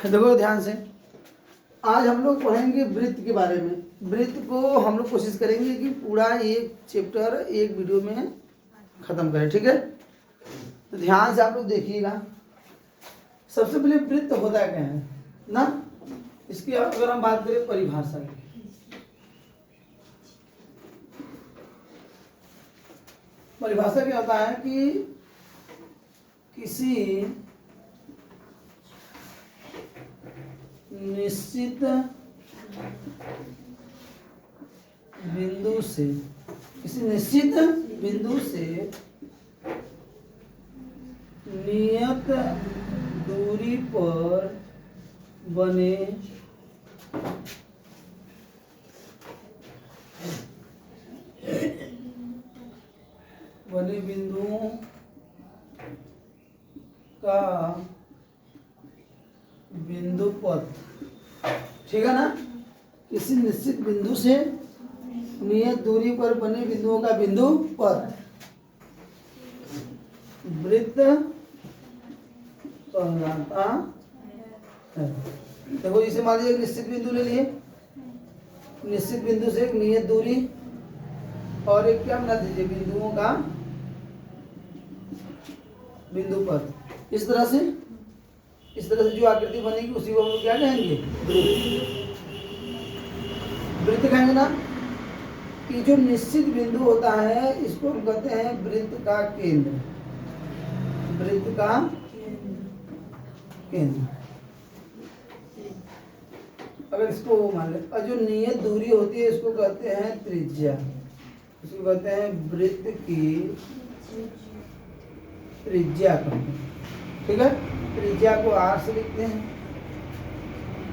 देखो ध्यान से, आज हम लोग पढ़ेंगे वृत्त के बारे में। वृत्त को हम लोग कोशिश करेंगे कि पूरा एक चैप्टर एक वीडियो में ख़त्म करें, ठीक है। तो ध्यान से आप लोग देखिएगा। सबसे पहले वृत्त होता क्या है ना, इसकी अगर हम बात करें परिभाषा की, परिभाषा क्या होता है कि किसी निश्चित बिंदु से, किसी निश्चित बिंदु से नियत दूरी पर बने बिंदुओं का बिंदु पथ, ठीक है ना। किसी निश्चित बिंदु से नियत दूरी पर बने बिंदुओं का बिंदु पथ वृत्त कहलाता है। देखो इसे मान लीजिए एक निश्चित बिंदु ले लिए, निश्चित बिंदु से एक नियत दूरी और एक क्या बना दीजिए बिंदुओं का बिंदु पथ। इस तरह से जो आकृति बनेगी उसी को हम लोग क्या कहेंगे, वृत्त कहेंगे ना। कि जो निश्चित बिंदु होता है इसको हम कहते हैं वृत्त का केंद्र, वृत्त का केंद्र। अगर इसको मान ले, और जो नियत दूरी होती है इसको कहते हैं त्रिज्या, इसको कहते हैं वृत्त की त्रिज्या कहते हैं, ठीक है। त्रिज्या को आर से लिखते हैं,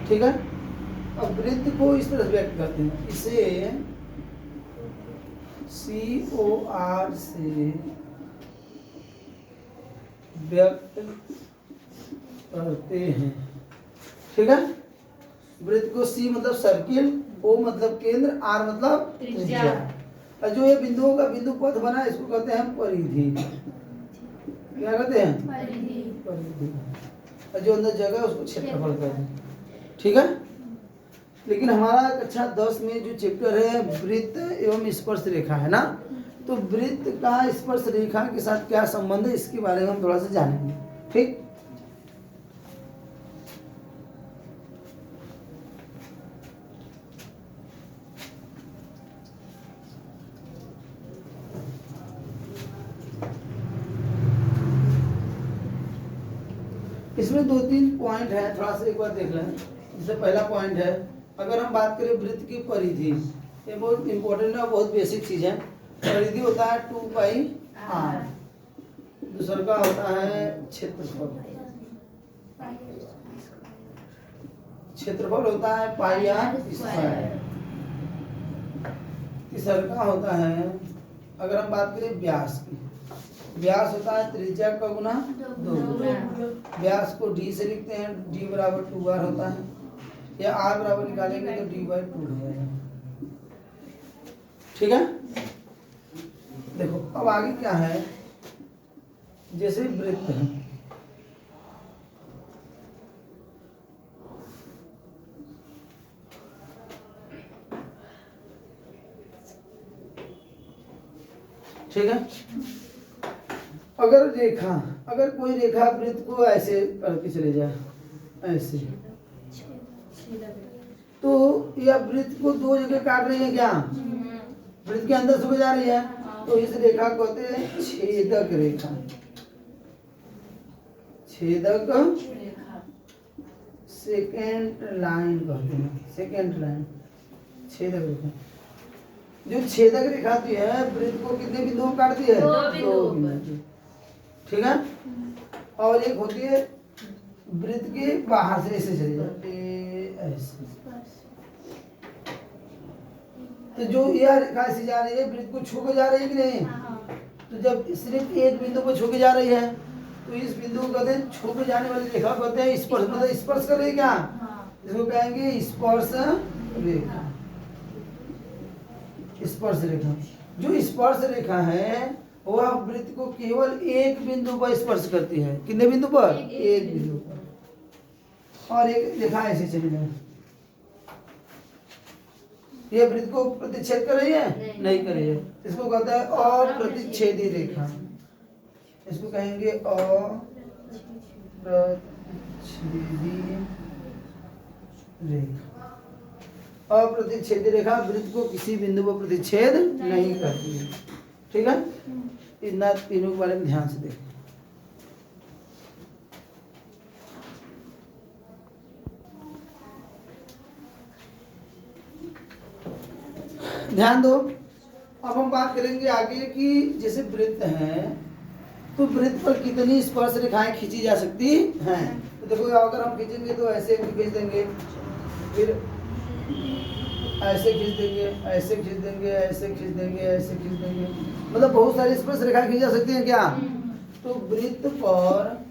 ठीक है। अब वृत्त को इस तरह से व्यक्त करते हैं, इसे COR से व्यक्त करते हैं, ठीक है। वृत्त को C मतलब सर्किल, O मतलब केंद्र, R मतलब त्रिज्या। और जो ये बिंदुओं का बिंदु पथ बना इसको कहते हैं परिधि। क्या कहते हैं, परिधि। और जो अंदर जगह है उसको क्षेत्रफल कहते हैं, ठीक है। लेकिन हमारा कक्षा 10 में जो चैप्टर है वृत्त एवं स्पर्श रेखा है ना, तो वृत्त का स्पर्श रेखा के साथ क्या संबंध है इसके बारे में हम थोड़ा सा जानेंगे, ठीक। इसमें 2-3 पॉइंट है, थोड़ा सा एक बार देख लें। जैसे पहला पॉइंट है, अगर हम बात करें वृत्त की परिधि, ये बहुत इंपॉर्टेंट है, बहुत बेसिक चीज है। परिधि होता है 2πr, दूसरा का होता है क्षेत्रफल, क्षेत्रफल होता है πr²। तीसरा का होता है, अगर हम बात करें व्यास की, व्यास होता है त्रिज्या का गुना 2 गुना। व्यास को d से लिखते हैं, d बराबर 2r होता है, या r बराबर निकालेंगे तो d/2 हो जाएगा, ठीक है। देखो अब आगे क्या है, जैसे वृत्त है, ठीक है। अगर रेखा, अगर कोई रेखा वृत्त को ऐसे करके चले जाए, ऐसे, तो यह वृत्त को 2 जगह काट रही है क्या, वृत्त के अंदर से जा रही है, तो इस रेखा को कहते हैं छेदक रेखा, छेदक सेकेंड लाइन कहते हैं, सेकेंड लाइन छेदक रेखा। जो छेदक रेखा आती है वृत्त को कितने बिंदुओं काटती है, 2 बिंदु, ठीक है। और एक होती है वृत्त के बाहर से ऐसे चली जाती है, ऐसे। तो जो यह रेखा ऐसी जा रही है वृत्त को छू के जा रही है कि नहीं, तो जब सिर्फ एक बिंदु को छू के जा रही है तो इस बिंदु को कहते हैं छू के जाने वाली रेखा कहते हैं स्पर्श, मतलब स्पर्श कर रही है क्या, इसको कहेंगे स्पर्श रेखा। स्पर्श रेखा, जो स्पर्श रेखा है वह वृत्त को केवल एक बिंदु पर स्पर्श करती है। कितने बिंदु पर, एक बिंदु पर। और एक रेखा ऐसे चली जाए, ये वृत्त को प्रतिच्छेद कर रही है? नहीं कर रही है। इसको कहता है अप्रतिच्छेदी रेखा। इसको कहेंगे अप्रतिच्छेदी रेखा। अप्रतिच्छेदी रेखा वृत्त को किसी बिंदु पर प्रतिच्छेद नहीं करती है। ठीक है, इन तीनों के बारे में ध्यान से देखें। ध्यान दो। अब हम बात करेंगे आगे कि जैसे वृत्त है तो वृत्त पर कितनी स्पर्श रेखाएं खींची जा सकती हैं। तो देखो अगर हम खींचेंगे तो ऐसे खींच देंगे, फिर ऐसे खींच देंगे, ऐसे खींच देंगे, ऐसे खींच देंगे, ऐसे खींच देंगे, मतलब बहुत सारी स्पर्श रेखाएं खींची जा सकती हैं क्या। तो वृत्त पर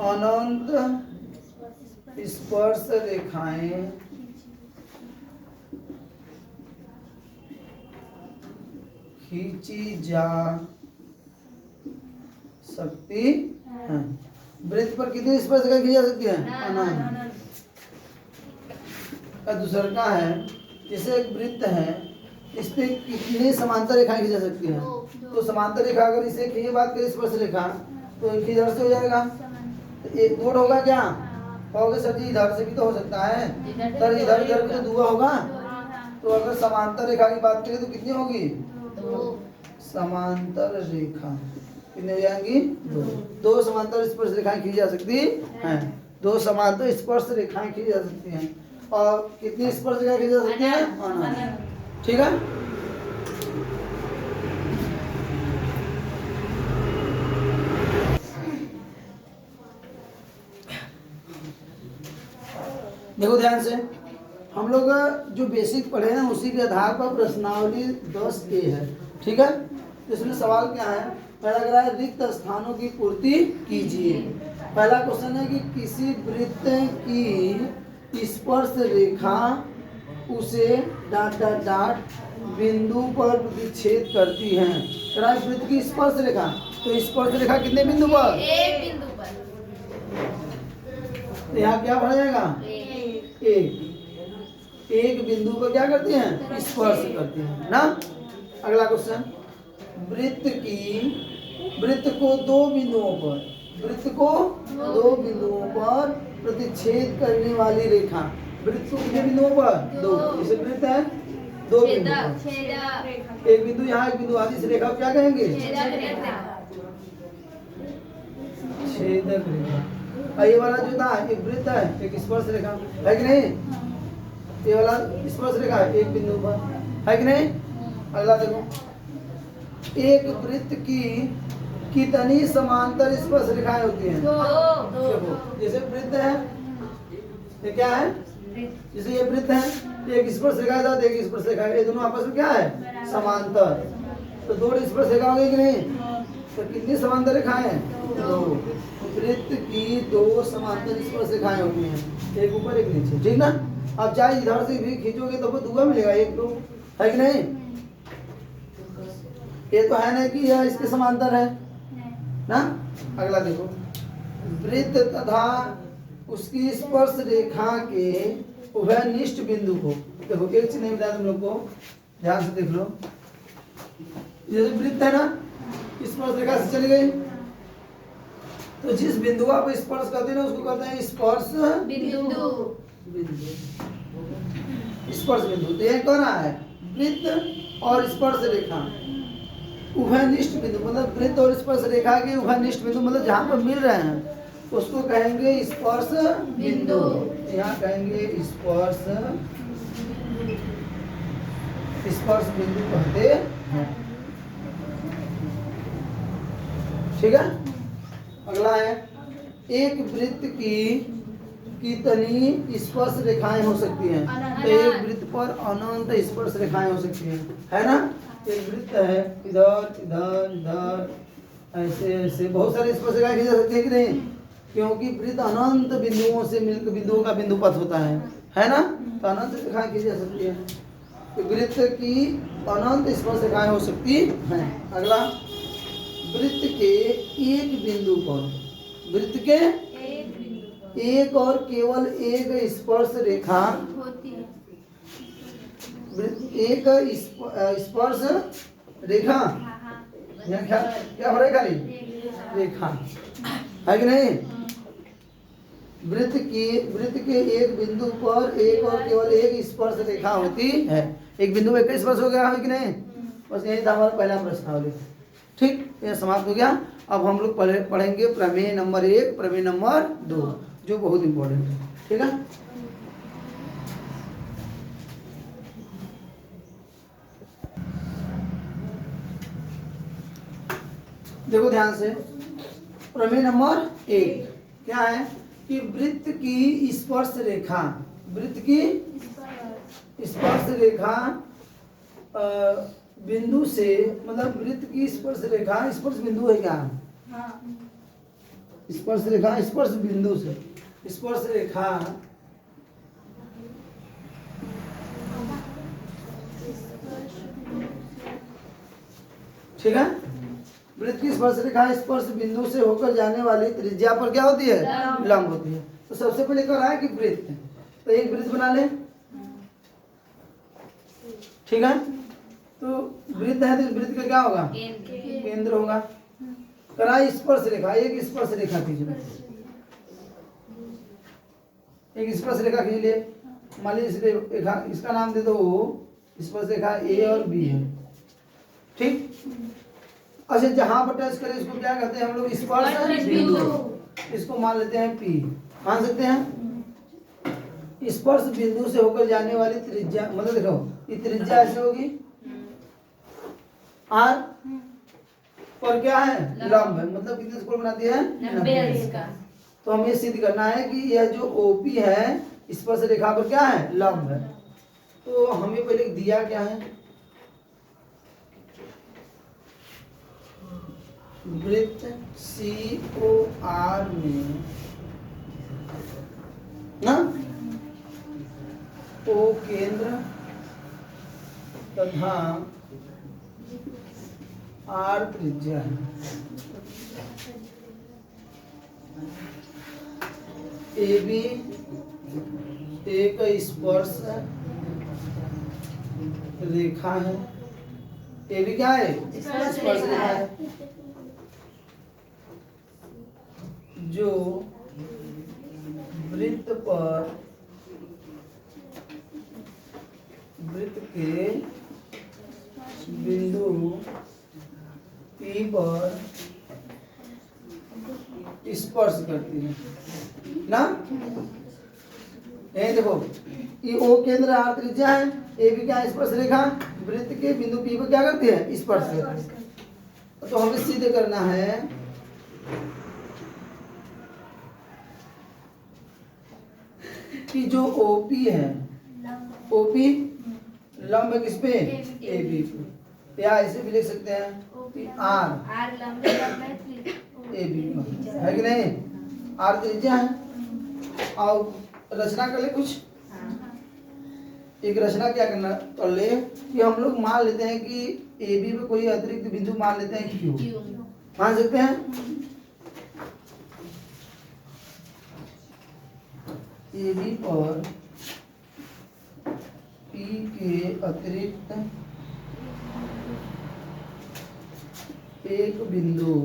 अनंत स्पर्श रेखाएं खींची जा सकती हैं। वृत्त पर कितनी स्पर्श रेखाएं खींची जा सकती हैं? अनंत। का दूसरा का है जैसे एक वृत्त है, इस पे कितनी समांतर रेखाएं खींची जा सकती हैं? तो समांतर रेखा अगर इसे ये बात करें स्पर्श रेखा तो एक इधर से हो जाएगा, तो एक दो होगा क्या होगा सर जी? इधर से भी तो हो सकता है, सर इधर इधर भी तो दुआ होगा। तो अगर समांतर रेखा की बात करें तो कितनी होगी? समांतर रेखा कितनी हो जाएंगी? दो समांतर स्पर्श रेखाएं खींची जा सकती हैं। दो समांतर स्पर्श रेखाएं खींची जा सकती हैं। और कितनी स्पर्श रेखाएं खींची जा सकती हैं? ठीक है। देखो ध्यान से, हम लोग जो बेसिक पढ़े हैं उसी के आधार पर प्रश्नावली 10A है। ठीक है, तो इसमें सवाल क्या है? पहला कह रहा है रिक्त स्थानों की पूर्ति कीजिए। पहला क्वेश्चन है कि किसी वृत्त की स्पर्श रेखा उसे डॉट डॉट डॉट बिंदु पर प्रतिच्छेद करती है। कह रहा है वृत्त की स्पर्श रेखा, तो स्पर्श रेखा कितने बिंदु पर? एक बिंदु पर। तो यहाँ क्या बढ़ जाएगा? एक बिंदु पर क्या करती हैं? स्पर्श करती हैं ना। अगला क्वेश्चन, वृत्त को दो बिंदुओं पर प्रतिच्छेद करने वाली रेखा। वृत्त को कितने बिंदुओं पर? दो। जैसे वृत्त है दो बिंदु पर, एक बिंदु यहाँ एक बिंदु आदि इस रेखा को क्या कहेंगे? छेदक रेखा। ये वाला जो था एक वृत्त है, एक स्पर्श रेखा है कि नहीं? ये वाला स्पर्श रेखा है एक बिंदु पर, है कि नहीं? अगला देखो, एक वृत्त की कितनी समांतर स्पर्श रेखाएं होती हैं? देखो जैसे वृत्त है, ये क्या है? जैसे ये वृत्त है, एक स्पर्श रेखा है, एक स्पर्श रेखा है, ये दोनों आपस में क्या है? समांतर। तो दो स्पर्श रेखा होगी कि नहीं? तो कितनी समांतर रेखाएं हैं? दो। वृत्त की दो समांतर स्पर्श रेखाएं होती हैं, एक ऊपर एक नीचे। ठीक ना। अब चाहे इधर से भी खींचोगे तो दुआ मिलेगा, एक दो, है कि नहीं? ये तो है ना कि यह इसके समांतर है ना। अगला देखो, वृत्त तथा उसकी स्पर्श रेखा के उभयनिष्ठ बिंदु को, देखो एक चीज नहीं बताया तुम लोग को, ध्यान से देख लो। जैसे वृत्त है ना, स्पर्श रेखा से चली गई, तो जिस बिंदु पर स्पर्श करते हैं ना उसको कहते हैं स्पर्श बिंदु। स्पर्श बिंदु। तो यह कह रहा है वृत्त और स्पर्श रेखा उभयनिष्ठ बिंदु, मतलब वृत्त और स्पर्श रेखा के उभयनिष्ठ बिंदु, मतलब जहाँ पर मिल रहे हैं उसको कहेंगे स्पर्श बिंदु। यहाँ कहेंगे स्पर्श बिंदु कहते हैं। ठीक है। अगला है, एक वृत्त की कितनी स्पर्श रेखाएं हो सकती हैं? तो एक वृत्त पर अनंत स्पर्श रेखाएं हो सकती हैं, है ना। एक वृत्त है, इधर इधर इधर ऐसे ऐसे बहुत सारे स्पर्श रेखाएं खींची जा सकती है कि नहीं? क्योंकि वृत्त अनंत बिंदुओं से मिलकर बिंदुओं का बिंदु पथ होता है ना। तो अनंत रेखाएं खींची जा सकती है, तो वृत्त की अनंत स्पर्श रेखाएं हो सकती हैं। अगला, वृत्त के एक बिंदु पर, वृत्त के एक और केवल एक स्पर्श रेखा होती है। एक स्पर्श रेखा, यहाँ क्या हो रहा है? रेखा है कि नहीं? वृत्त के एक बिंदु पर एक और केवल एक स्पर्श रेखा होती है। एक बिंदु में एक स्पर्श हो गया है कि नहीं? बस यही था हमारा पहला प्रश्नावली। ठीक, यह समाप्त हो गया। अब हम लोग पढ़ेंगे प्रमेय नंबर 1, प्रमेय नंबर 2, जो बहुत इंपॉर्टेंट है। ठीक है, देखो ध्यान से। प्रमेय नंबर 1 क्या है कि वृत्त की स्पर्श रेखा, वृत्त की स्पर्श रेखा बिंदु से, मतलब वृत्त की स्पर्श रेखा, स्पर्श बिंदु है क्या? स्पर्श रेखा स्पर्श बिंदु से, स्पर्श रेखा ठीक है। वृत्त की स्पर्श रेखा स्पर्श बिंदु से होकर जाने वाली त्रिज्या पर क्या होती है? लंब होती है। तो सबसे पहले क्या रहा है कि वृत्त, तो एक वृत्त बना ले। ठीक है, तो वृत्त है तो वृत्त का क्या होगा? केंद्र होगा। करा स्पर्श रेखा, एक स्पर्श रेखा खींच, एक स्पर्श रेखा खींच ले। मान लीजिए इसका नाम दे दो स्पर्श रेखा ए और बी है। ठीक, अच्छा जहां पर टच करें इसको क्या कहते हैं हम लोग? स्पर्श बिंदु। इसको मान लेते हैं पी, मान सकते हैं। स्पर्श बिंदु से होकर जाने वाली त्रिज्या, मतलब देखो ये त्रिज्या ऐसे होगी आर, और क्या है? लंब है, मतलब कितने स्कोर बनाती है? 90। तो हमें ये सिद्ध करना है कि यह जो ओपी है स्पर्श रेखा पर क्या है? लंब है। तो हमें पहले दिया क्या है? वृत्त COR में ना O केंद्र तथा R त्रिज्या है। AB एक स्पर्श रेखा है। AB क्या है? स्पर्श रेखा है जो वृत्त पर, वृत्त के बिंदु P पर स्पर्श करती है ना। ये देखो ये O केंद्र R त्रिज्या है, AB क्या स्पर्श रेखा, वृत्त के बिंदु P को क्या करती है? स्पर्श करती है। तो हमें सिद्ध करना है कि जो OP है, OP लंब है किस पे? AB पे, या ऐसे भी लिख सकते हैं कि R लंब है AB है कि नहीं? R त्रिज्या है। और रचना कर ले कुछ, एक रचना क्या करना कर ले कि हम लोग मान लेते हैं कि AB पे कोई अतिरिक्त बिंदु मान लेते हैं Q, मान सकते हैं। AB पर P के अतिरिक्त एक बिंदु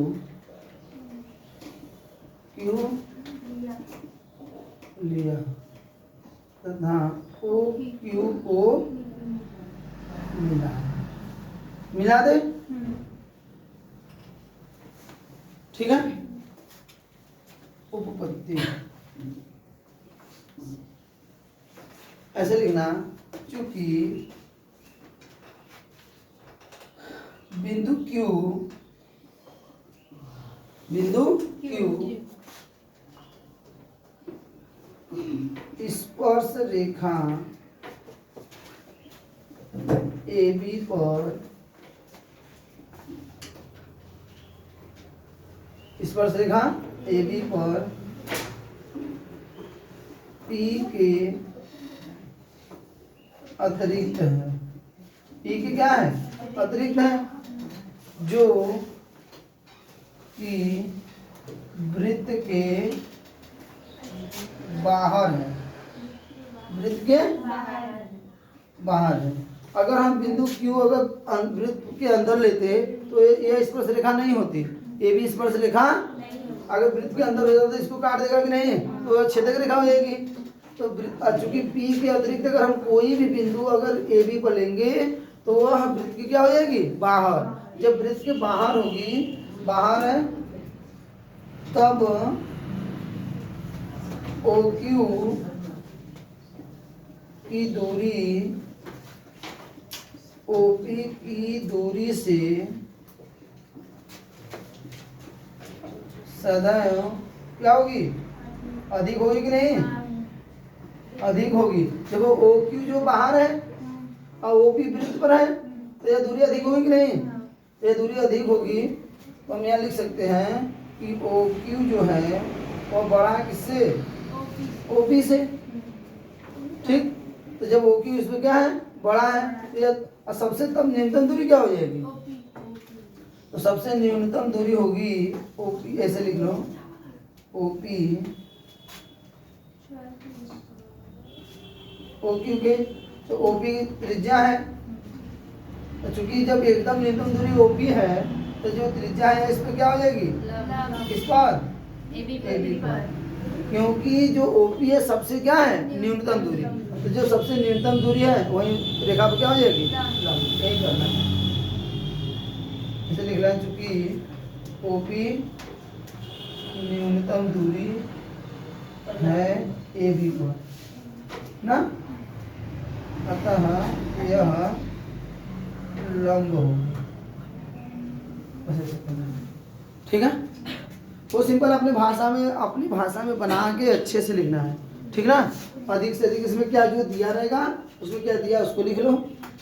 Q लिया तथा OQ को मिला दे। ठीक है, उपपत्ति ऐसे लिखना, चूंकि बिंदु Q स्पर्श रेखा AB पर, स्पर्श रेखा AB पर P के अतिरिक्त है, P के क्या है? अतिरिक्त है, जो कि वृत्त के बाहर है, वृत्त के बाहर है। अगर हम बिंदु Q अगर वृत्त के अंदर लेते तो ये स्पर्श रेखा नहीं होती, ये भी स्पर्श रेखा अगर वृत्त के अंदर हो जाता तो इसको काट देगा कि नहीं, तो छेदक रेखा हो जाएगी। तो चूंकि P के अतिरिक्त अगर हम कोई भी बिंदु अगर AB पर लेंगे तो वह वृत्त की क्या हो जाएगी, बाहर। जब वृत्त के बाहर होगी, बाहर है, तब OQ की दूरी OP की दूरी से सदैव क्या होगी, अधिक होगी कि नहीं, अधिक होगी। देखो OQ जो बाहर है और OP वृत्त पर है तो यह दूरी अधिक होगी कि नहीं, यह दूरी अधिक होगी। तो हम यहाँ लिख सकते हैं कि OQ जो है वो बड़ा है किससे, OP से। ठीक, तो जब OQ इसमें क्या है, बड़ा है, तो यह सबसे तब न्यूनतम दूरी क्या हो जाएगी, तो सबसे न्यूनतम दूरी होगी OP, ऐसे लिख लो OQ के, तो OP की त्रिज्या है। तो चूंकि जब एकदम न्यूनतम दूरी OP है तो जो त्रिज्या है इस पर क्या हो जाएगी, किस पर, AB पर, क्योंकि जो OP है सबसे क्या है, न्यूनतम दूरी। तो जो सबसे न्यूनतम दूरी है वही रेखा पर क्या हो जाएगी, यही करना है। इसे लिख रहा है चूंकि OP न्यूनतम दूरी है AB पर ना, अतः यह लंब होगी। ठीक है, वो सिंपल अपनी भाषा में बना के अच्छे से लिखना है, ठीक ना। अधिक से अधिक इसमें क्या जो दिया रहेगा उसमें क्या दिया उसको लिख लो,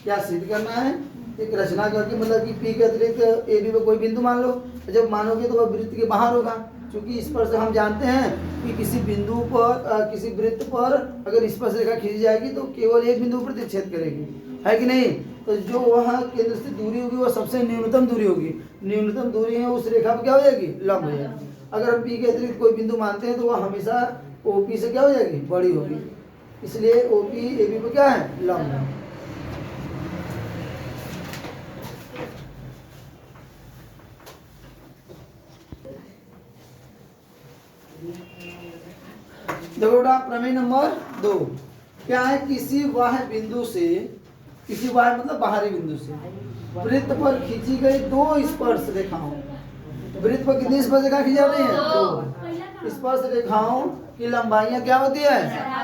क्या सिद्ध करना है, एक रचना करके, मतलब कि P के अतिरिक्त AB में कोई बिंदु मान लो, जब मानोगे तो वह वृत्त के बाहर होगा। क्योंकि स्पर्श हम जानते हैं कि किसी बिंदु पर किसी वृत्त पर अगर स्पर्श रेखा खींची जाएगी तो केवल एक बिंदु पर प्रतिच्छेद करेगी, है कि नहीं। तो जो वह केंद्र से दूरी होगी वह सबसे न्यूनतम दूरी होगी, न्यूनतम दूरी है उस रेखा पर क्या हो जाएगी, लंब हो जाएगी। अगर हम P के अतिरिक्त कोई बिंदु मानते हैं तो वह हमेशा OP से क्या हो जाएगी, बड़ी होगी, इसलिए OP AB पर क्या है, लंब है। देखो बेटा प्रमेय नंबर 2 क्या है, किसी बाह्य बिंदु से, किसी बाह्य मतलब बाहरी बिंदु से वृत्त पर खींची गई दो स्पर्श रेखाओं, वृत्त पर कितनी स्पर्श रेखा खींची जा रही है, दो स्पर्श रेखाओं की लंबाइयां क्या होती है,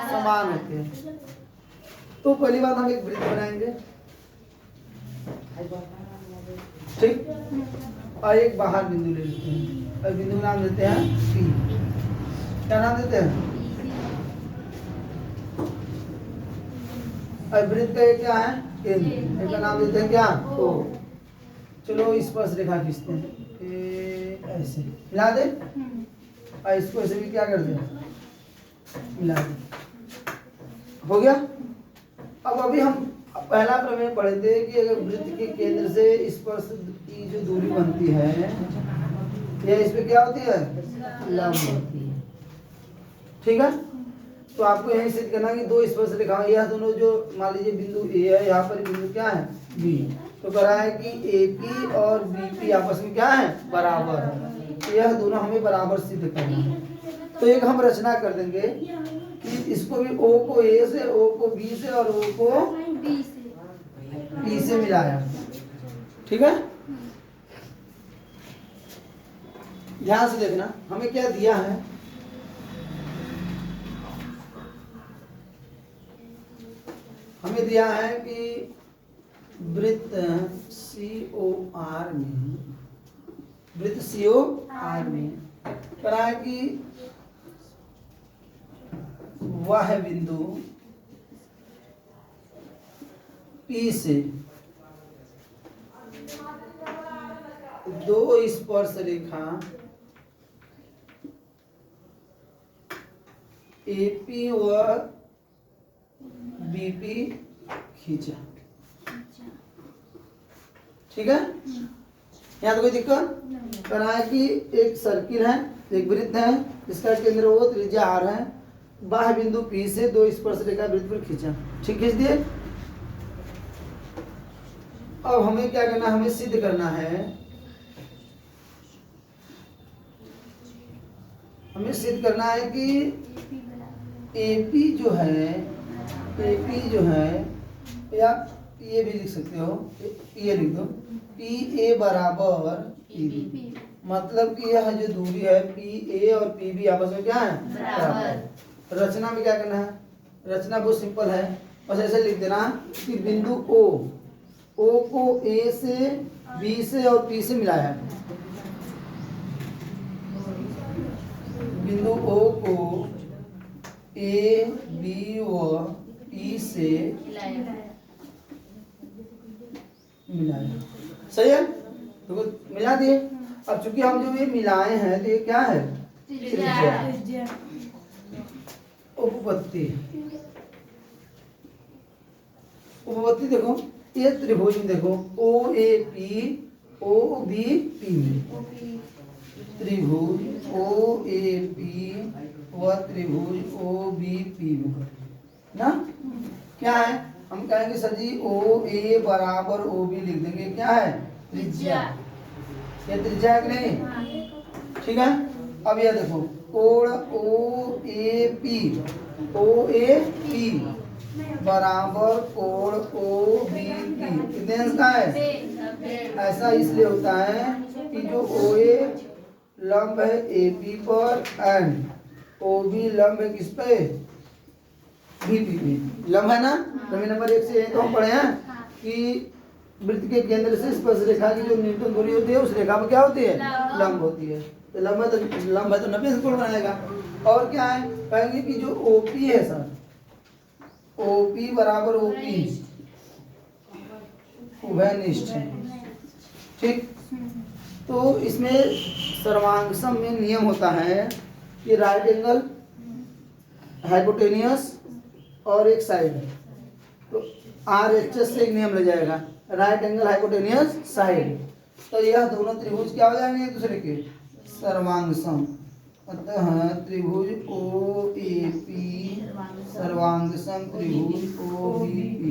समान होती है। तो पहली बात हम एक वृत्त बनाएंगे, ठीक, और एक बाहर बिंदु ले लेते हैं, और बिंदु का नाम देते हैं P। क्या नाम देते हैं, और वृत्त का क्या है, केंद्र, इसका नाम देते हैं क्या, O। चलो स्पर्श रेखा खींचते हैं, ऐसे मिला दे, और इसको ऐसे भी क्या कर दे, मिला दे, हो गया। अब अभी हम पहला प्रमेय पढ़े थे कि अगर वृत्त के केंद्र से स्पर्श की जो दूरी बनती है यह इस पे क्या होती है, लंब होती है, ठीक है। तो आपको यही सिद्ध करना कि दो स्पर्श रेखाएं, यह दोनों जो मान लीजिए बिंदु A है, यहाँ पर बिंदु क्या है B, तो करा है कि AP और BP आपस में क्या है, बराबर है, तो यह दोनों हमें बराबर सिद्ध करना है। तो एक हम रचना कर देंगे कि इसको भी O को A से, O को B से और O को P से मिलाया, ठीक है। ध्यान से देखना हमें क्या दिया है, हमें दिया है कि वृत्त COR में, वृत्त COR में करा है कि वह बिंदु P से दो स्पर्श रेखा AP व BP खींचा, ठीक है। यहाँ तो कोई दिक्कत, करा है कि एक सर्किल है, एक वृत्त है जिसका केंद्र वो त्रिज्या r है, बाह्य बिंदु P से दो स्पर्श रेखा वृत्त पर खींचा। ठीक, खींच दिए। अब हमें क्या करना है, हमें सिद्ध करना है, हमें सिद्ध करना है कि AP जो है या ये भी लिख सकते हो, ये लिख दो PA बराबर PB, मतलब कि यह जो दूरी है PA और PB आपस में क्या है, बराबर। रचना में क्या करना है, रचना बहुत सिंपल है, बस ऐसे लिख देना कि बिंदु O को A से B से और P से मिलाया है, बिंदु O को A B व P से मिलाया। सही है, तो मिला दिए। अब चूंकि हम जो ये मिलाए हैं तो ये क्या है, त्रिज्या। उपपत्ति, उपपत्ति देखो, ये त्रिभुज में देखो OAP OBP त्रिभुज OAP व त्रिभुज OBP ना, क्या है, हम कहेंगे सर जी OA बराबर OB लिख देंगे, क्या है, त्रिज्या। ये त्रिज्या है कि नहीं, ठीक है। अब यह देखो कोण OAP बराबर कोण OBP कितने अंश का है, ऐसा इसलिए होता है कि जो OA लंब है AP पर एंड OB लंब है किस पे, BP पे लंब है ना। समीकरण नंबर 1 से तो हम पढ़े हैं कि वृत्त के केंद्र से स्पर्श रेखा की जो न्यूनतम दूरी होती है उस रेखा में क्या होती है, लंब होती है। तो लंब है तो 90 से कोण बनाएगा। और क्या है, कहेंगे कि जो OP है सर, OP बराबर OP उभयनिष्ठ है, ठीक। तो इसमें सर्वांगसम में नियम होता है कि राइट एंगल हाइपोटेनियस और एक साइड है, तो RHS से एक नियम लग जाएगा, राइट एंगल हाइपोटेनियस साइड। तो यह दोनों त्रिभुज क्या हो जाएंगे, एक दूसरे के सर्वांगसम। अतः त्रिभुज OAP सर्वांगसम त्रिभुज OBP।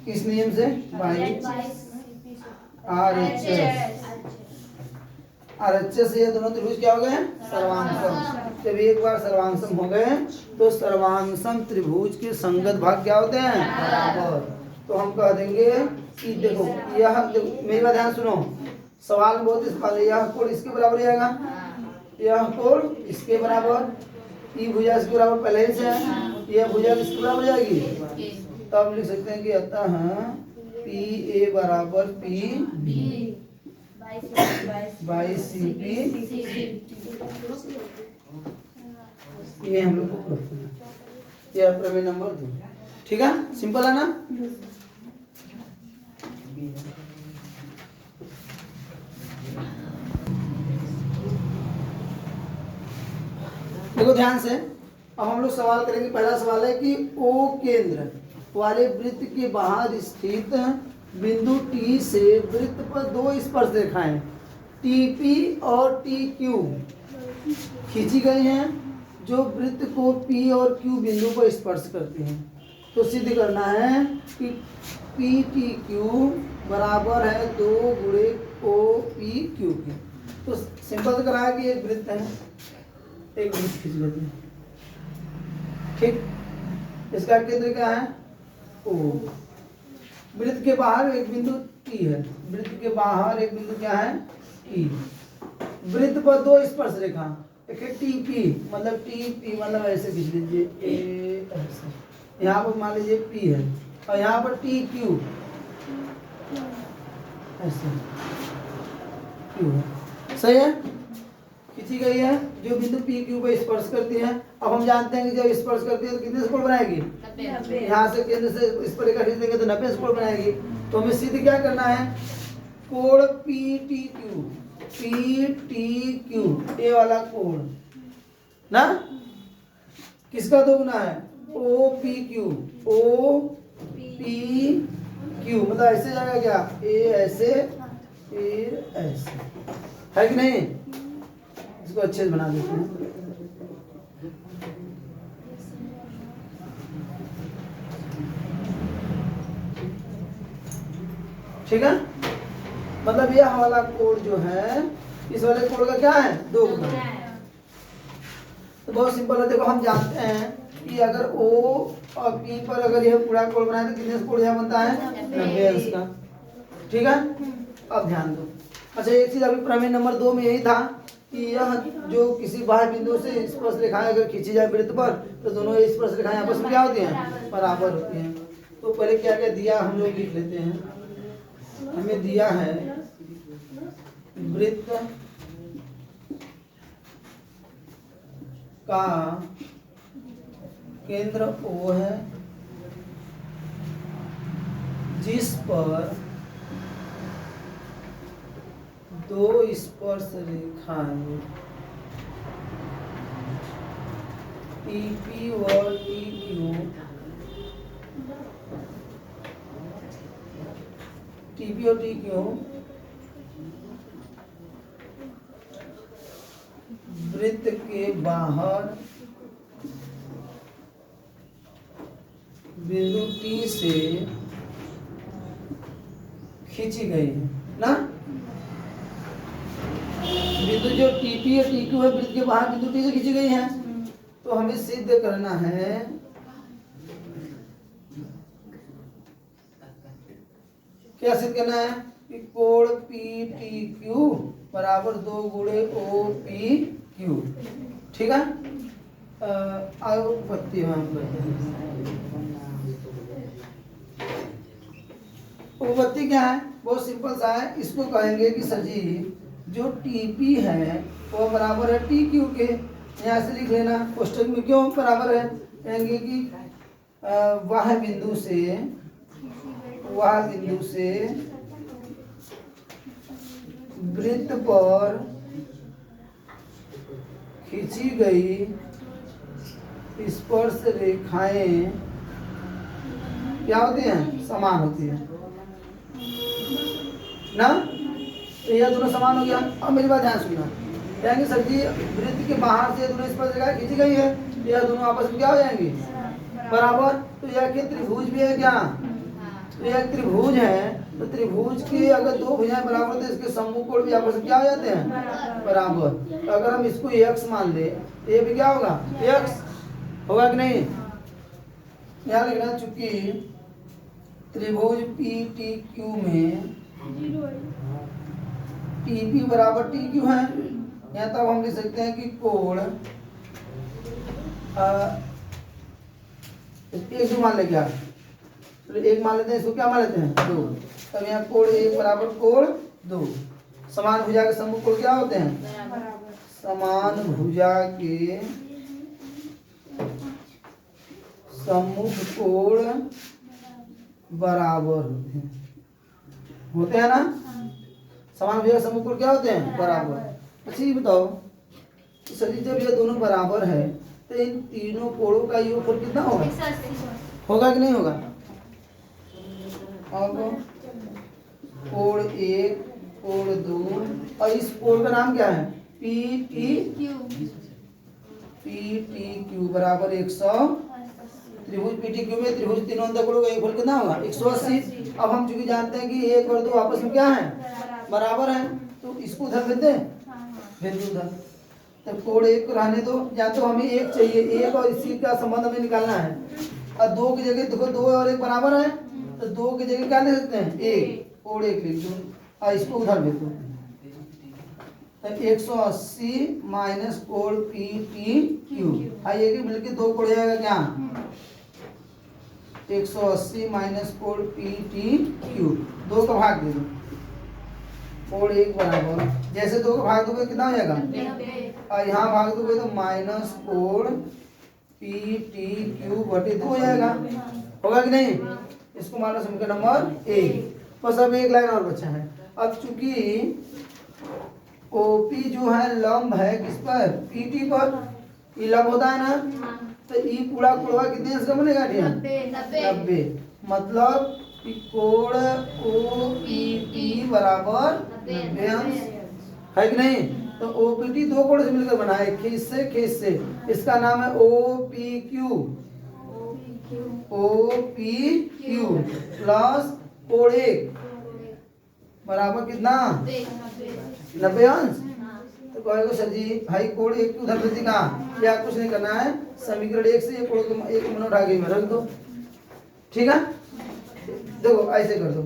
किस नियम से, RHS से ये दोनों त्रिभुज क्या हो गए, सर्वांगसम। जब एक बार सर्वांगसम हो गए तो सर्वांगसम त्रिभुज के संगत भाग क्या होते हैं, बराबर। तो हम कह देंगे कि देखो यह, मेरी बात ध्यान सुनो, सवाल बहुत इस वाले, यह कोण इसके बराबर आएगा, यह कोण इसके बराबर, ई भुजा इसके बराबर पहले ही से है, यह भुजा किसके बराबर जाएगी, तब लिख सकते हैं कि अतः PA बराबर PB बाई CP। ये हम लोग को ये प्रमेय नंबर 2, ठीक है, सिंपल है ना। देखो ध्यान से, अब हम लोग सवाल करेंगे। पहला सवाल है कि O केंद्र वाले वृत्त के बाहर स्थित बिंदु T से वृत्त पर दो स्पर्श रेखाएं TP और TQ खींची गई हैं जो वृत्त को P और Q बिंदु पर स्पर्श करते हैं। तो सिद्ध करना है कि PTQ बराबर है 2 गुणे OPQ के। तो सिंपल से करा है कि एक वृत्त है, एक वृत्त खींच लेते हैं, ठीक। इसका केंद्र क्या है, O। वृत्त के बाहर एक बिंदु T है, वृत्त के बाहर एक बिंदु क्या है, T। वृत्त पर दो स्पर्श रेखा, एक है TP, मतलब TP मतलब ऐसे खींच लीजिए, ऐसे यहाँ पर मान लीजिए P है, और यहाँ पर TQ ऐसे Q है, सही है, खींची गई है जो बिंदु PQ पर स्पर्श करती है। अब हम जानते हैं कि जब स्पर्श करती है तो कितने से कोण बनाएगी, यहाँ से केंद्र से इस पर रेखा खींच देंगे तो 90 से कोण बनाएगी। तो हमें सिद्ध क्या करना है, कोण PTQ ये वाला कोण ना किसका दोगुना है, OPQ क्यू मतलब ऐसे जाएगा क्या, ए ऐसे फिर ऐसे, है कि नहीं। इसको अच्छे से बना देते हैं। ठीक है, मतलब यह वाला कोड जो है, इस वाले कोड का क्या है, 2 गुना। तो बहुत सिंपल है, देखो हम जानते हैं कि अगर ओ और पी पर अगर यह पूरा कोड बनाए तो कितने कोड यहाँ बनता है, 90 अंश का। ठीक है, अब ध्यान दो। अच्छा एक चीज अभी प्रमेय नंबर 2 में यही था कि यह जो किसी बाह्य बिंदु से स्पर्श रेखाएं अगर खींची जाए वृत्त पर तो दोनों स्पर्श रेखाएं आपस में क्या होती हैं, बराबर होती हैं। तो पहले क्या क्या दिया हम लोग लिख लेते हैं। हमें दिया है वृत्त का केंद्र O है जिस पर 2 स्पर्श रेखाएं TP और TQ वृत्त के बाहर बिंदु T से खींची गई है ना। बिंदु जो TP और TQ है वृत्त के बाहर बिंदु T से खींची गई है। तो हमें सिद्ध करना है क्या सिद्ध करना है कि कोण PTQ बराबर 2 गुणे OPQ। ठीक है, आओ पत्ती उपपत्ति क्या है, बहुत सिंपल सा है। इसको कहेंगे कि सर जी जो TP है वो बराबर है TQ के। यहाँ से लिख लेना कोष्टक में, क्यों बराबर है, कहेंगे कि वह बिंदु से वृत्त पर खींची गई स्पर्श रेखाएं क्या होती हैं, समान होती हैं ना। तो यह दोनों समान हो गया। अब मेरी बात ध्यान सुनना, कहेंगे सर जी वृत्त के बाहर से दोनों स्पर्श रेखाएं खींची गई है, यह दोनों आपस में क्या हो जाएंगी, बराबर। तो यह कि त्रिभुज भी है क्या, तो यह त्रिभुज है। तो त्रिभुज के अगर 2 भुजाएं बराबर तो इसके सम्मुख कोण भी आपस में क्या हो जाते हैं, बराबर। तो अगर हम इसको x मान ले तो ये भी क्या होगा, x होगा कि नहीं। याद रखना चूंकि त्रिभुज PTQ में TP बराबर TQ है, यहाँ तब हम लिख सकते हैं कि कोण एक जो मान ले क्या, तो एक मान लेते हैं, इसको क्या मान लेते हैं, 2। तब यहाँ कोण 1 बराबर कोण 2। समान भुजा के सम्मुख कोण क्या होते हैं, समान भुजा के सम्मुख कोण बराबर होते हैं ना। समान भुजा के सम्मुख कोण क्या होते हैं, बराबर। अच्छा ये बताओ सर जी जब ये दोनों बराबर है तो इन तीनों कोणों का योगफल कितना होगा, होगा कि नहीं होगा। अब कोण 1 कोण 2 और इस कोण का नाम क्या है, PTQ बराबर 100। त्रिभुज PTQ में त्रिभुज तीनों कोणों का योगफल कितना होगा, 180। अब हम चूंकि जानते हैं कि 1 और 2 आपस में क्या है, बराबर है, तो इसको उधर भेज दें, भेज दो उधर। तब कोण 1 को रहने दो, या तो हमें 1 चाहिए, 1 और इसी का संबंध हमें निकालना है। और 2 की जगह देखो 2 और 1 बराबर है, तो 2 की जगह क्या लिख सकते हैं, 1, कोण 1 लिख दो और इसको उधर भेज दो। तो 180 माइनस कोण PTQ, आइए कि मिलके 2 कोण जाएगा क्या, 180 माइनस कोण PTQ, 2 का भाग दे दो, कोण 1 बराबर, जैसे 2 का भाग दोगे कितना हो जाएगा, और यहाँ भाग दोगे तो माइनस कोण PTQ बटे 2 हो जाएगा, होगा कि नहीं। इसको मानो समीकरण नंबर 1। बस अब एक लाइन और बचा है। अब चूंकि OP जो है लंब है किस पर, PT पर, ये लंब होता है ना, तो ये पूरा कोणवा कितने अंश का बनेगा, 90। मतलब कि कोण OPT बराबर 90 अंश है कि नहीं। तो OPT दो कोण से मिलकर बना है, खींच से इसका नाम है OPQ प्लस कोण एक बराबर कितना 90 अंश। तो कहेगा सर जी भाई कोण एक की उधर बची कहाँ, या कुछ नहीं करना है, समीकरण एक से ये कोण एक मिनट उठा के में रख दो, ठीक है। देखो ऐसे कर दो,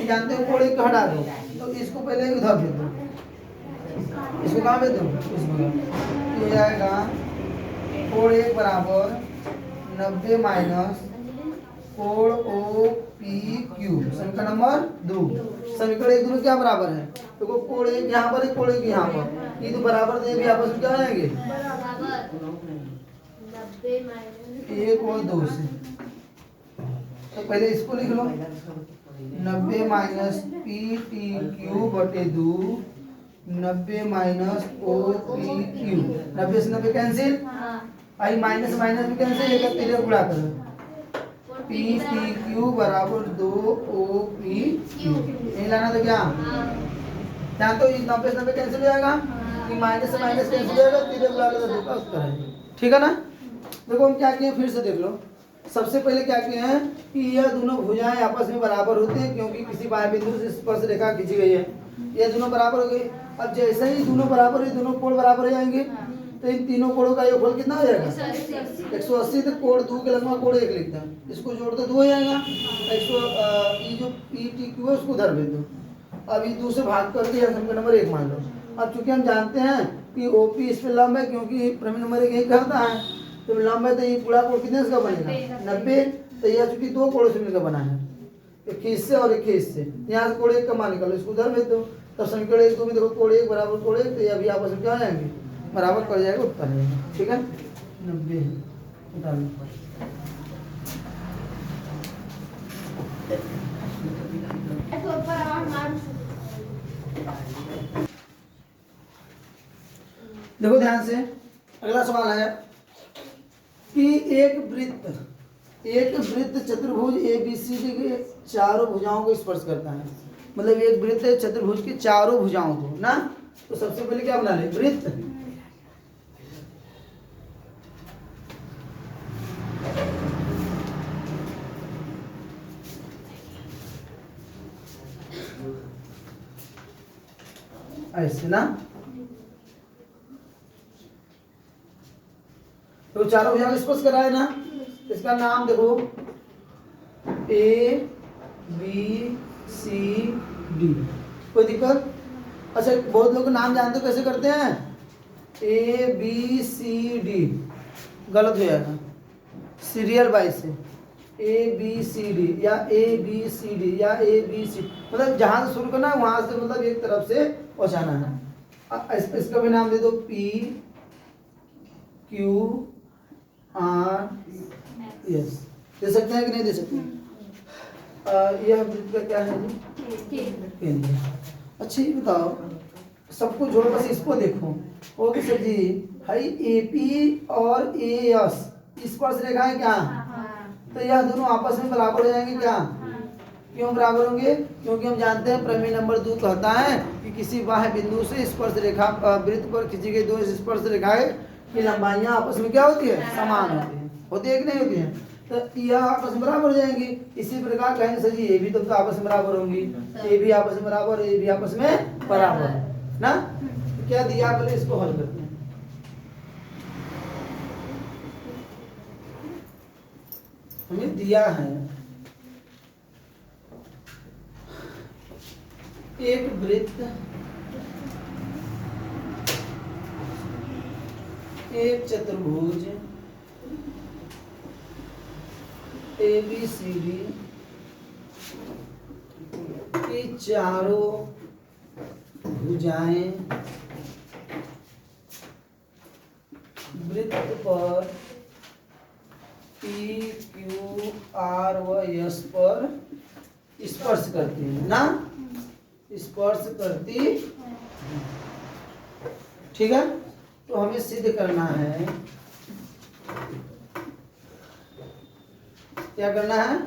जानते हो कोण एक को हटा दो, तो इसको पहले उधर भेज दो, इसको कहाँ भेज दो, इसको हो जाएगा कोण एक बराबर 90 माइनस कोण OPQ समीकरण नंबर 2। समीकरण एक दोनों क्या बराबर है, देखो कोण एक यहाँ पर है, कोण एक यहाँ पर, ये तो बराबर दे भी आपस में क्या आएंगे एक और दो से। तो पहले इसको लिख लो 90 माइनस PTQ बटे 2 90 माइनस OPQ 90 से 90 कैंसिल, आई माइनस माइनस भी कैंसिल, एक तेरे गुणा करो PTQ बराबर 2 OPQ नहीं लाना तो क्या यहाँ तो 90 से 90 कैंसिल हो जाएगा, कि माइनस से माइनस कैंसिल हो जाएगा, तेरे गुणा करो 2 का उत्तर है, ठीक है ना। देखो हम क्या किए फिर से देख लो। सबसे पहले क्या किए हैं कि यह दोनों भुजाएं आपस में बराबर होते हैं, क्योंकि किसी बाह्य बिंदु से स्पर्श रेखा खींची गई है, ये दोनों बराबर हो गई। अब जैसे ही दोनों बराबर है, दोनों कोण बराबर हो जाएंगे, तो इन तीनों कोणों का योगफल कितना हो जाएगा 180। तो कोण 2 के लगभग कोण 1 लिखते हैं, इसको जोड़ दो 2 हो जाएगा। ये जो PTQ है उसको उधर भेज दो, अब ये 2 से भाग करके यह समीकरण नंबर 1 मान लो। अब चूंकि हम जानते हैं कि OP इस पे लंब है, क्योंकि प्रमेय नंबर 1 यही कहता है, तो लंब है तो ये पूरा कोण कितने का बनेगा 90। तो यह चूंकि दो कोणों से मिलकर बना है, एक खींच से और एक खींच से, यहाँ से कोण एक का मान निकालो, इसको उधर भेज दो। तब समीकरण 1 2 में देखो कोण एक बराबर कोण एक, तो ये अभी आपस में क्या हो जाएंगे बराबर कर जाएगा, उत्तर है, ठीक है 90 देखो ध्यान से। अगला सवाल है कि एक वृत्त चतुर्भुज ABCD के चारों भुजाओं को स्पर्श करता है, मतलब एक वृत्त चतुर्भुज की चारों भुजाओं को ना। तो सबसे पहले क्या बना ले वृत्त, ऐसे ना, तो चारों भुजाओं को स्पर्श करा है ना, इसका नाम देखो ABCD, कोई दिक्कत। अच्छा बहुत लोग नाम जानते हो कैसे करते हैं, ABCD गलत हो जाएगा, सीरियल वाइज से ABCD या ABCD या ABC, मतलब जहां से शुरू करना है वहां से, मतलब एक तरफ से पहुंचाना है। इसका भी नाम दे दो PQRS, दे सकते हैं कि नहीं दे सकते हैं। यह वृत्त का क्या है केंद्र। अच्छा ये बताओ, सबको जोड़ बस इसको देखो, ओके सर जी भाई AP और AS स्पर्श रेखा है क्या, तो यह दोनों आपस में बराबर हो जाएंगे क्या, क्यों बराबर होंगे, क्योंकि हम जानते हैं प्रमेय नंबर 2 कहता है कि किसी बाह्य बिंदु से स्पर्श रेखा वृत्त पर खींची गई 2 स्पर्श रेखाएं की लंबाइयां आपस में क्या होती है समान होती है कि नहीं होती है, तो यह आपस में बराबर हो जाएंगी। इसी प्रकार कहेंगे सर जी ये भी तो आपस में बराबर होंगी, ये भी आपस में बराबर, ये भी आपस में बराबर ना। तो क्या दिया, पहले इसको हल करते हैं। हमें दिया है एक वृत्त, एक चतुर्भुज ABCD की चारों भुजाएं वृत्त पर PQR व S पर स्पर्श करती है ना, स्पर्श करती, ठीक है। तो हमें सिद्ध करना है, क्या करना है,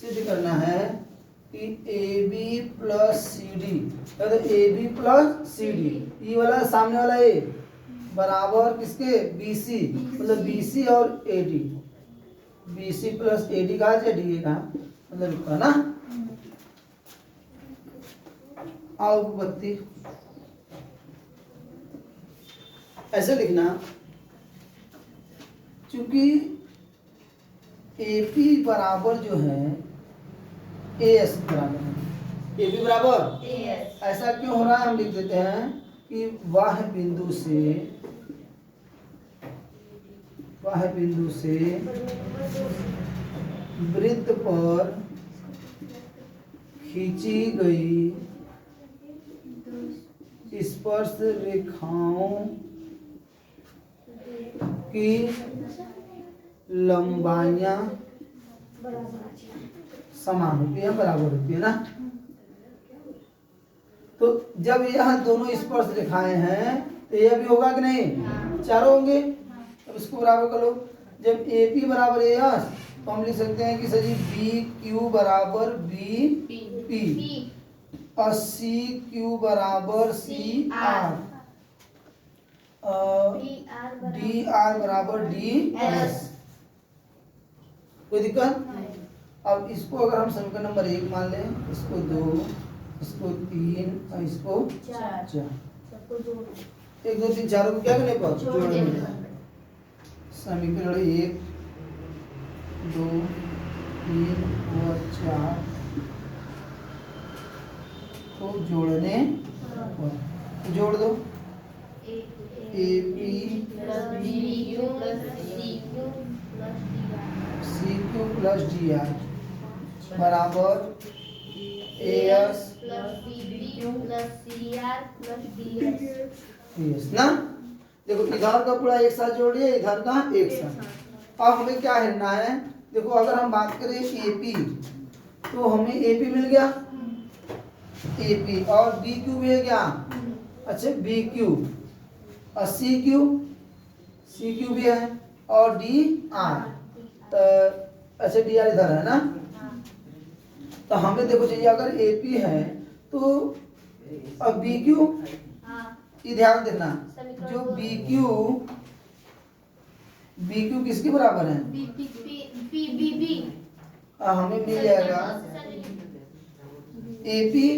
सिद्ध करना है A B plus C D, A B plus C D, ये वाला सामने वाला ए बराबर किसके बी सी, मतलब बी सी और A D, B C plus A D कहा डी ए कहा, मतलब इतना ना। आओ बत्ती ऐसे लिखना, क्योंकि ए पी बराबर जो है ए एस बराबर है, ए पी बराबर ऐसा क्यों हो रहा है, हम लिख देते हैं कि वह बिंदु से वृत्त पर खींची गई स्पर्श रेखाओं की लंबाइयां समान होती है, बराबर होती है ना। तो जब यह दोनों स्पर्श रेखाएं हैं तो यह भी होगा कि नहीं, चारों होंगे। अब इसको बराबर कर लो, जब ए पी बराबर ए एस तो हम लिख सकते हैं कि सर जी बी क्यू बराबर बी पी और सी क्यू बराबर सी आर, डी आर बराबर डी एस। कोई दिक्कत? अब इसको अगर हम समीकरण नंबर 1 मान लें, इसको 2, इसको 3 और इसको 4, 1 2 3 4 को क्या करने पर जोड़ने में, समीकरण 1 2 3 और 4 को जोड़ने पर जोड़ दो, A P C Q plus D R बराबर ए एस ना। देखो इधर का पूरा एक साथ जोड़िए, इधर का एक साथ। अब हमें क्या करना है, देखो अगर हम बात करें एपी तो हमें एपी मिल गया, एपी और बी क्यू भी है क्या, अच्छा बी क्यू और सी क्यू भी है और डी आर, तो अच्छा डी आर इधर है ना। तो हमें देखो चाहिए अगर एपी है तो अब बी क्यू, ये ध्यान देना जो बी क्यू किसके बराबर है, हमें मिल जाएगा एपी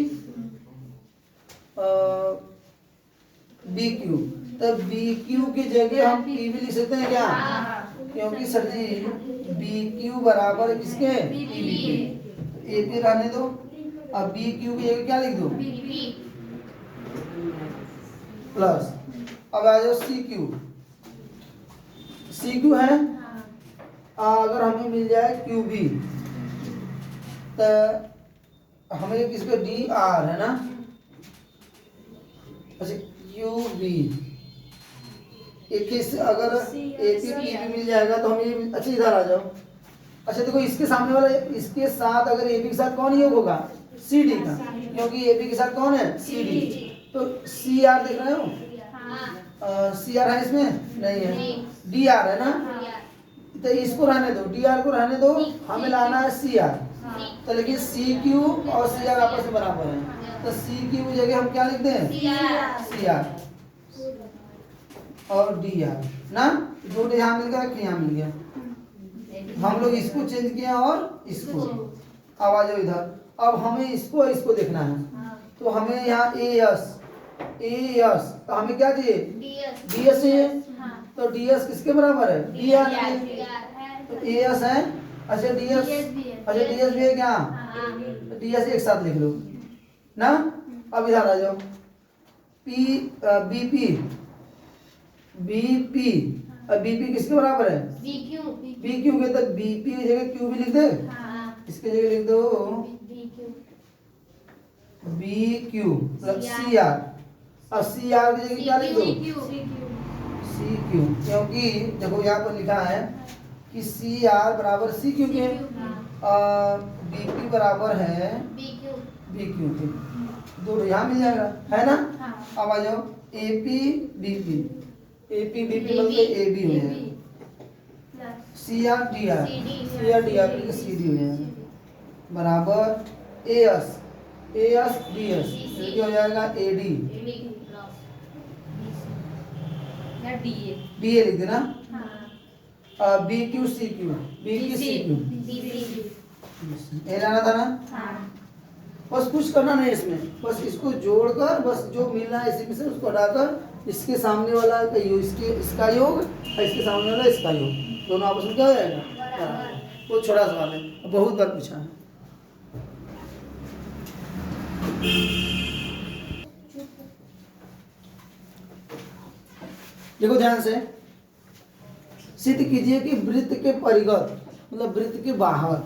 बी क्यू, तो बी क्यू की जगह हम पी भी लिख सकते हैं क्या, क्योंकि सर जी बी क्यू बराबर किसके ए पी रहने दो, अब बी क्यू की जगह क्या लिख दो प्लस। अब आ जाओ सी क्यू है, अगर हमें मिल जाए क्यू बी तो हमें किसका डी आर है ना, अच्छा क्यू बी एक अगर ए पी बी मिल जाएगा तो हमें, अच्छा इधर आ जाओ। अच्छा देखो इसके सामने वाला, इसके साथ अगर ए बी के साथ कौन योग होगा, सी डी का, क्योंकि ए बी के साथ कौन है सी डी, तो सी आर देख रहे हो, सी आर है इसमें नहीं है, डी आर है ना, तो इसको रहने दो, डी आर को रहने दो, हमें लाना है सी आर। तो लेकिन सी क्यू और सी आर आपस में बराबर है, तो सी क्यू की जगह हम क्या लिखते हैं सी आर और डी आर ना, जो यहाँ मिल गया कि यहाँ मिल गया, हम लोग इसको चेंज किया और इसको। अब आ जाओ इधर, अब हमें इसको देखना है, तो हमें यहाँ ए एस तो हमें क्या चाहिए डी एस चाहिए, तो डी एस किसके बराबर है डी आर, तो ए एस है, अच्छा डी एस भी है क्या, डी एस एक साथ लिख लो ना। अब इधर आ जाओ बीपी किसके बराबर है बी क्यू के, तो बीपी की जगह क्यू भी लिख दे, इसके जगह लिख दो B Q plus C R, और सी आर की जगह क्या लिख दो सी क्यू, क्योंकि देखो यहाँ पर लिखा है कि सी आर बराबर सी क्यू के, बीपी बराबर है बी क्यू के, दो यहाँ मिल जाएगा है ना। अब आ जाओ एपी बीपी मतलब ए बी हो जाएगा, C R D R C D हो जाएगा बराबर एस एस डी एस, क्या हो जाएगा एडी डी ए लिख देना, B Q C Q, B Q C Q, ये रहना था ना। बस कुछ करना नहीं इसमें, बस इसको जोड़कर बस जो मिल रहा है इसी में से उसको हटाकर इसके सामने वाला का योग, इसका योग और इसके सामने वाला इसका योग, दोनों आपस में क्या हो जाएगा बराबर। वो छोटा सवाल है, बहुत बार पूछा है। देखो ध्यान से, सिद्ध कीजिए कि वृत्त के परिगत मतलब वृत्त के बाहर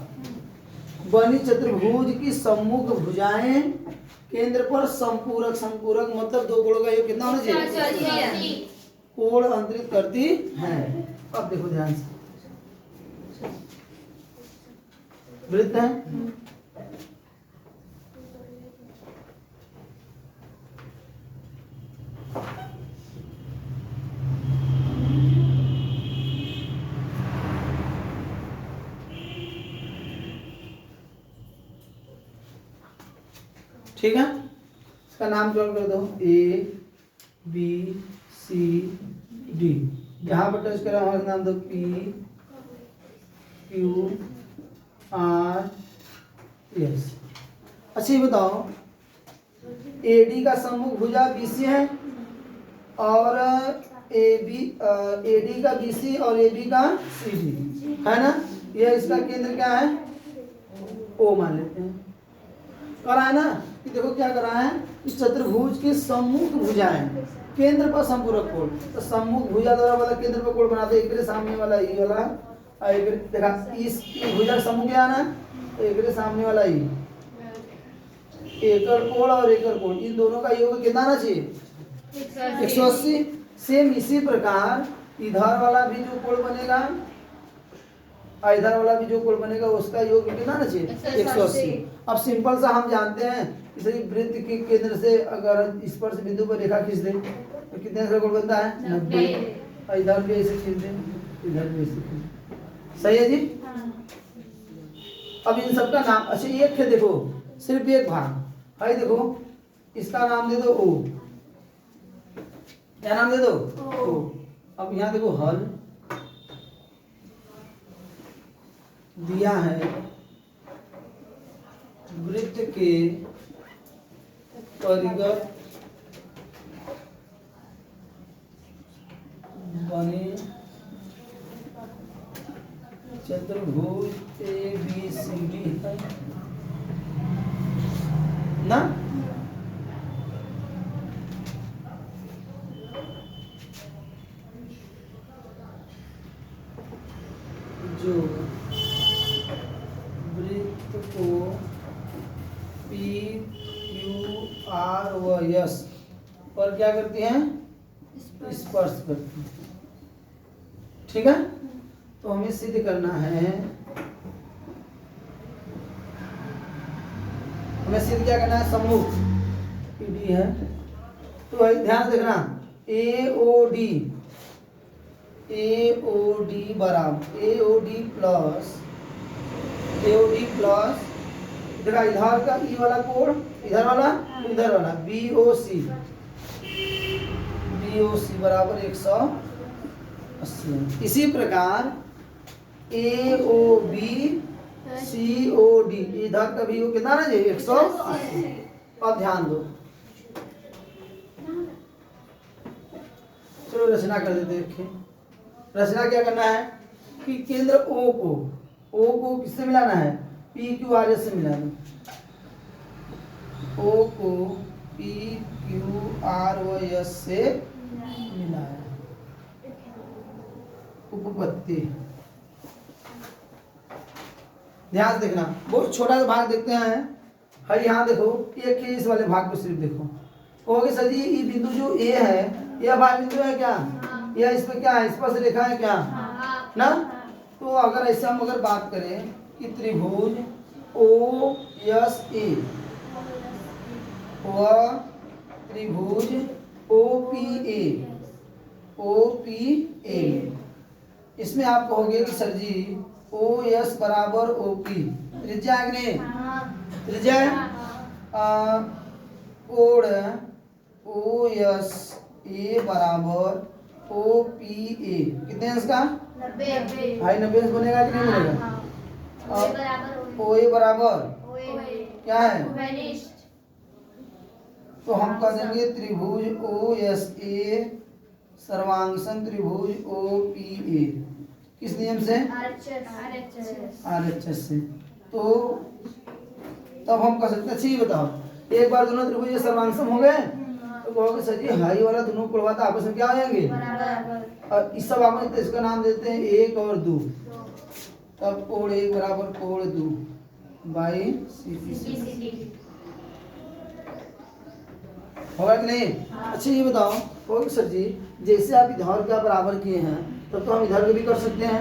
बनी चतुर्भुज की सम्मुख भुजाएं केंद्र पर संपूरक, संपूरक मतलब दो कोणों का योग कितना होना चाहिए, कोण अंतरित करती हैं। अब देखो ध्यान से, वृत्त है, ठीक है। इसका नाम क्या कर दो, ए बी सी डी, यहाँ पर टच करा हमारा नाम दो पी क्यू आर एस। अच्छा ये बताओ, ए डी का सम्मुख भुजा बी सी है और ए डी का बी सी और ए बी का सी डी है ना। यह इसका केंद्र क्या है, ओ मान लेते हैं। करा है ना कि देखो क्या करा है, इस चतुर्भुज के सम्मुख भुजाएं केंद्र पर संपूरक कोण, तो सम्मुख भुजा द्वारा वाला केंद्र पर कोण बनाते, एक सामने वाला ई वाला और एक देखा इस भुजा सम्मुख क्या ना, तो एक सामने वाला ई, एकड़ कोण और एकड़ कोण, इन दोनों का योग कितना आना चाहिए 180। सेम इसी प्रकार इधर वाला भी जो कोण बनेगा और इधर वाला भी जो कोण बनेगा उसका योग कितना आना चाहिए 180। अब सिंपल सा हम जानते हैं, इसे वृत्त के केंद्र से अगर स्पर्श बिंदु पर रेखा खींच दें तो कितने से कोण बनता है 90, और इधर भी ऐसे खींच दें, इधर भी ऐसे खींच, सही है जी। अब इन सबका नाम, अच्छा एक है देखो सिर्फ एक भाग है, देखो इसका नाम दे दो ओ, क्या नाम दे दो ओ। अब यहाँ देखो हल दिया है वृत्त के परिगत बने चतुर्भुज ए बी सी डी है ना। जो वृत्त को पी क्यू आर व एस पर क्या करती हैं, स्पर्श करती हैं, ठीक है। तो हमें सिद्ध करना है, हमें सिद्ध क्या करना है, सम्मुख डी है तो भाई ध्यान से देखना, ए ओ डी बराबर ए ओ डी प्लस देखा इधर का ई वाला कोण, इधर वाला बी ओ सी बराबर 180। इसी प्रकार ए O B C O D, इधर का भी कितना ना 180। अब ध्यान दो, चलो रचना कर देते हैं। रचना क्या करना है कि केंद्र ओ को किससे मिलाना है, पी क्यू आर एस से मिलाना, ओ को P Q R O S से मिलाया, उपपत्ति। ध्यान से देखना, बहुत छोटा सा भाग देखते हैं, हर यहाँ देखो एक इस वाले भाग को सिर्फ देखो, कहोगे सर जी ये बिंदु जो ए है यह भाग बिंदु है क्या, या इस पर क्या है, स्पर्श रेखा है क्या ना। तो अगर ऐसे हम अगर बात करें कि त्रिभुज ओ एस ए व त्रिभुज ओ पी ए, इसमें आप कहोगे कि सर जी ओ एस बराबर ओ पी त्रिज्या है कि नहीं? हाँ। त्रिज्या है। कोण ओ एस ए बराबर ओ पी ए कितने अंश का? 90। भाई 90 अंश बनेगा कि नहीं बनेगा? ओ ए बराबर क्या है? तो हम कह देंगे त्रिभुज ओ एस ए सर्वांगसम त्रिभुज ओ पी ए किस नियम से? RHS से। तो तब हम कह सकते हैं, अच्छी बताओ, एक बार दोनों त्रिभुज सर्वांगसम हो गए तो कहोगे सर जी हाई वाला दोनों कोण तो आपस में क्या हो जाएंगे? और इस सब आपस में इसका नाम देते हैं एक और दो। तब कोण एक बराबर कोण दो बाई सी होगा कि नहीं? अच्छा ये बताओ कहोगे सर जी जैसे आप इधर का बराबर किए हैं तब तो हम इधर का भी कर सकते हैं,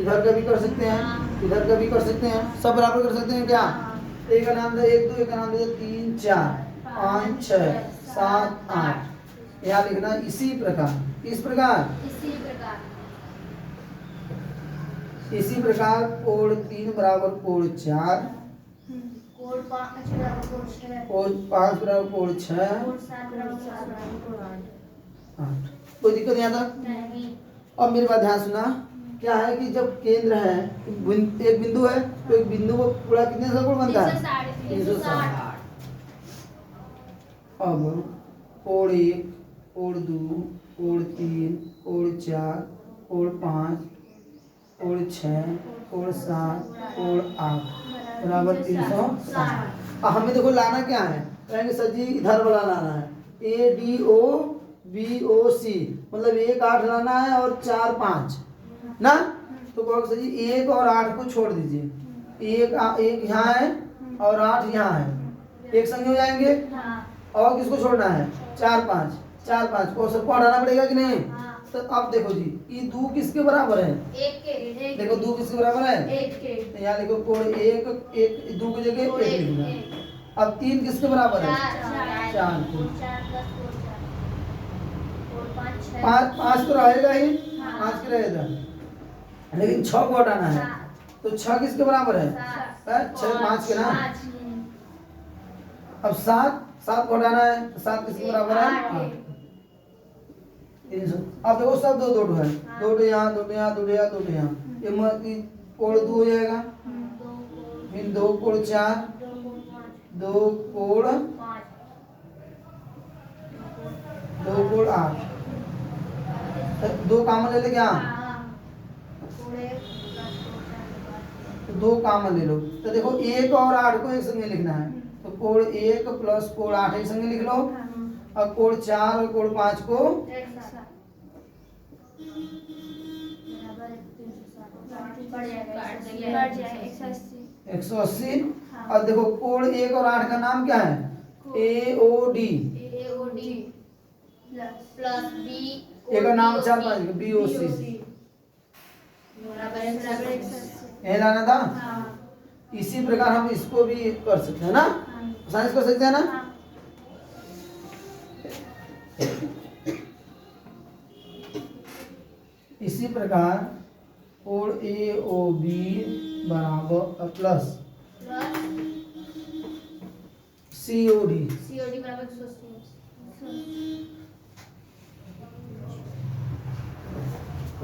इधर का भी कर सकते हैं, इधर का भी कर सकते हैं, सब बराबर कर सकते हैं क्या? एक का नाम दे 1 2, एक का नाम दे 3 4 5 6 7 8। यहाँ लिखना इसी प्रकार। इस प्रकार इसी प्रकार कोण 3 बराबर कोण 4, कोण 5 बराबर कोण 6, 8। कोई दिक्कत यहाँ तक? अब मेरी बात ध्यान सुना, क्या है कि जब केंद्र है एक बिंदु है तो एक बिंदु को पूरा कितने से कोण बनता है? 360। अब कोण 1 कोण 2 कोण 3 कोण 4 कोण 5 कोण 6 कोण 7 कोण 8 बराबर 360। हमें देखो लाना क्या है? कहेंगे सर जी इधर वाला लाना है ADO BOC मतलब 1 8 लाना है और 4 5 ना। तो कहोगे सर जी 1 और 8 को छोड़ दीजिए, एक यहाँ है और 8 यहाँ है, एक संग हो जाएंगे। और किसको छोड़ना है? 4 5 को सबको हटाना पड़ेगा कि नहीं? तो अब देखो जी ये 2 किसके बराबर है? 1 के। देखो 2 किसके बराबर है? 1 के। तो यहाँ लिखो कोण 1 2 की जगह 1 लिखना। अब 3 किसके बराबर है? 4 के। 5 तो रहेगा ही, 5 के रहेगा, लेकिन 6 को हटाना है। तो 6 किसके बराबर है? 6 5 के ना। अब 7 को हटाना है, 7 किसके बराबर है? 8। 300। अब देखो सब दो है, 2 यहाँ 2 यहाँ 2 यहाँ 2 यहाँ, ये कोण 2 हो जाएगा, फिर 2 कोण 4 2 कोण 8। 2 कॉमन ले ले क्या? तो 2 कॉमन ले लो। तो देखो 1 और 8 को एक संगे लिखना है, तो कोण 1 प्लस कोण 8 एक संगे लिख लो। अब कोण 4 और कोण 5 को 180। अब देखो कोण 1 और 8 का नाम क्या है? AOD प्लस B एक का नाम 4 5 BOC ये लाना था। इसी प्रकार हम इसको भी कर सकते हैं ना, साइंस कर सकते हैं ना। इसी प्रकार कोण AOB बराबर प्लस COD बराबर 280।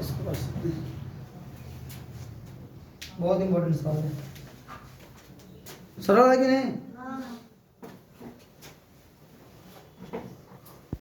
इसको कर सकते हैं। बहुत इंपॉर्टेंट सवाल है, सरल है कि नहीं?